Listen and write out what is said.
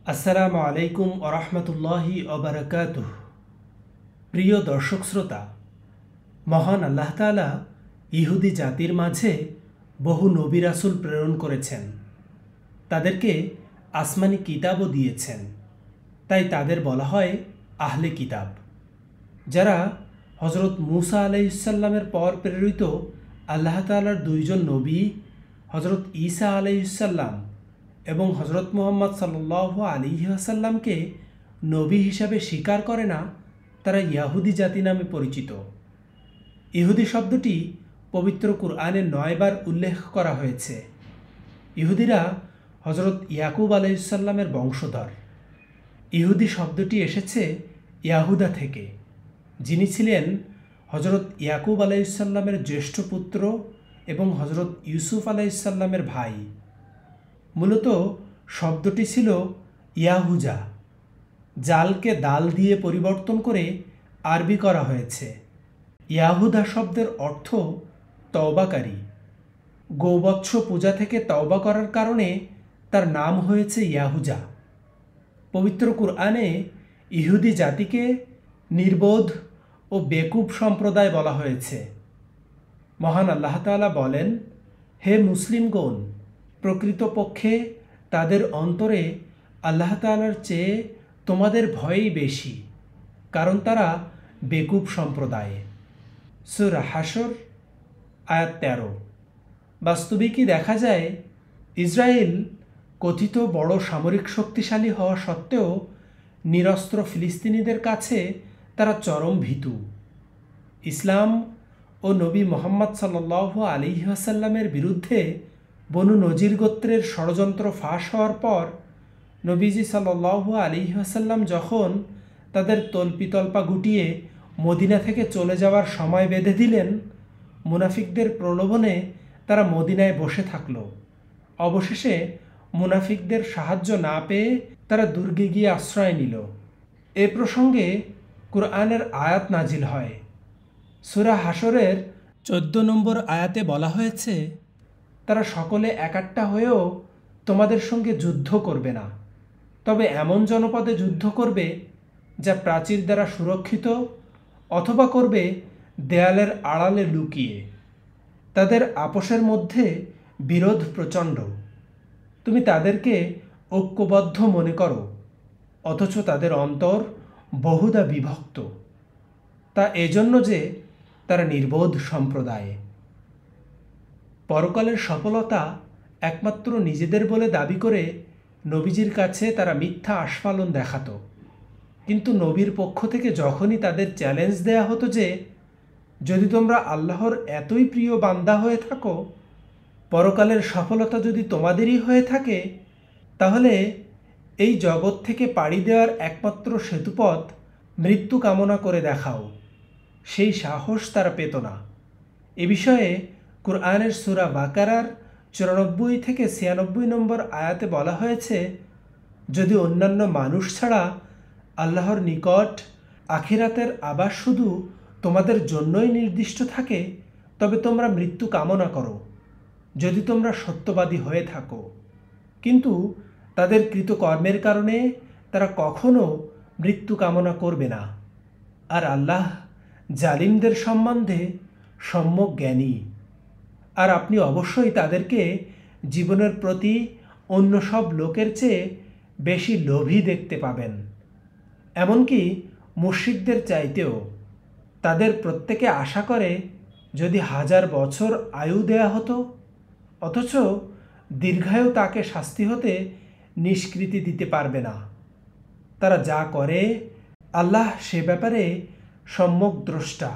আসসালামু আলাইকুম ওরহমতুল্লাহি ওবরাকাতুহ। প্রিয় দর্শক শ্রোতা, মহান আল্লাহ তাআলা ইহুদি জাতির মাঝে বহু নবী রাসূল প্রেরণ করেছেন, তাদেরকে আসমানি কিতাবও দিয়েছেন। তাই তাদের বলা হয় আহলে কিতাব। যারা হজরত মুসা আলাইহিসসালামের পর প্রেরিত আল্লাহ তাআলার দুইজন নবী হজরত ঈসা আলাইহিসসালাম এবং হজরত মুহাম্মদ সাল্লাল্লাহু আলাইহি ওয়াসাল্লামকে নবী হিসাবে স্বীকার করে না, তারা ইয়াহুদি জাতি নামে পরিচিত। ইহুদি শব্দটি পবিত্র কুরআনে 9 বার উল্লেখ করা হয়েছে। ইহুদিরা হজরত ইয়াকুব আলাইহিসসালামের বংশধর। ইহুদি শব্দটি এসেছে ইয়াহুদা থেকে, যিনি ছিলেন হজরত ইয়াকুব আলাইহিসসালামের জ্যেষ্ঠ পুত্র এবং হজরত ইউসুফ আলাইহিসসালামের ভাই। মূলত শব্দটি ছিল ইয়াহুজা, জালকে দাল দিয়ে পরিবর্তন করে আরবি করা হয়েছে। ইয়াহুদা শব্দের অর্থ তওবাকারী। গোবৎস পূজা থেকে তওবা করার কারণে তার নাম হয়েছে ইয়াহুজা। পবিত্র কুরআনে ইহুদি জাতিকে নির্বোধ ও বেকুব সম্প্রদায় বলা হয়েছে। মহান আল্লাহ তাআলা বলেন, হে মুসলিমগণ, প্রকৃতপক্ষে তাদের অন্তরে আল্লাহ তাআলার চেয়ে তোমাদের ভয়ই বেশি, কারণ তারা বেকুব সম্প্রদায়। সূরা হাশর আয়াত 13। বাস্তবিকই দেখা যায়, ইসরায়েল কথিত বড় সামরিক শক্তিশালী হওয়া সত্ত্বেও নিরস্ত্র ফিলিস্তিনিদের কাছে তারা চরম ভীতু। ইসলাম ও নবী মুহাম্মদ সাল্লাল্লাহু আলাইহি ওয়াসাল্লামের বিরুদ্ধে বনু নজির গোত্রের ষড়যন্ত্র ফাঁস হওয়ার পর নবীজি সাল্লাল্লাহু আলাইহি ওয়াসাল্লাম যখন তাদের তল্পিতল্পা গুটিয়ে মদিনা থেকে চলে যাওয়ার সময় বেঁধে দিলেন, মুনাফিকদের প্রলোভনে তারা মদিনায় বসে থাকল। অবশেষে মুনাফিকদের সাহায্য না পেয়ে তারা দুর্গে গিয়ে আশ্রয় নিল। এ প্রসঙ্গে কুরআনের আয়াত নাজিল হয়। সূরা হাশরের 14 নম্বর আয়াতে বলা হয়েছে, তারা সকলে একাট্টা হয়েও তোমাদের সঙ্গে যুদ্ধ করবে না, তবে এমন জনপদে যুদ্ধ করবে যা প্রাচীর দ্বারা সুরক্ষিত, অথবা করবে দেয়ালের আড়ালে লুকিয়ে। তাদের আপোষের মধ্যে বিরোধ প্রচণ্ড। তুমি তাদেরকে ঐক্যবদ্ধ মনে করো, অথচ তাদের অন্তর বহুদা বিভক্ত। তা এজন্য যে তারা নির্বোধ সম্প্রদায়। পরকালের সফলতা একমাত্র নিজেদের বলে দাবি করে নবীজির কাছে তারা মিথ্যা আস্ফালন দেখাত। কিন্তু নবীর পক্ষ থেকে যখনই তাদের চ্যালেঞ্জ দেয়া হতো যে যদি তোমরা আল্লাহর এতই প্রিয় বান্দা হয়ে থাকো, পরকালের সফলতা যদি তোমাদেরই হয়ে থাকে, তাহলে এই জগৎ থেকে পাড়ি দেওয়ার একমাত্র সেতুপথ মৃত্যু কামনা করে দেখাও, সেই সাহস তারা পেত না। এ বিষয়ে কুরআনের সূরা বাকারার 94 থেকে 96 নম্বর আয়াতে বলা হয়েছে, যদি অন্যান্য মানুষ ছাড়া আল্লাহর নিকট আখিরাতের আবাস শুধু তোমাদের জন্যই নির্দিষ্ট থাকে, তবে তোমরা মৃত্যু কামনা করো, যদি তোমরা সত্যবাদী হয়ে থাকো। কিন্তু তাদের কৃতকর্মের কারণে তারা কখনো মৃত্যু কামনা করবে না। আর আল্লাহ জালিমদের সম্বন্ধে সম্যক জ্ঞানী। আর আপনি অবশ্যই তাদেরকে জীবনের প্রতি অন্য সব লোকের চেয়ে বেশি লোভী দেখতে পাবেন, এমনকি মুশরিকদের চাইতেও। তাদের প্রত্যেকে আশা করে যদি 1000 বছর আয়ু দেয়া হতো, অথচ দীর্ঘায়ু তাকে শাস্তি হতে নিষ্কৃতি দিতে পারবে না। তারা যা করে আল্লাহ সে ব্যাপারে সম্যক দ্রষ্টা।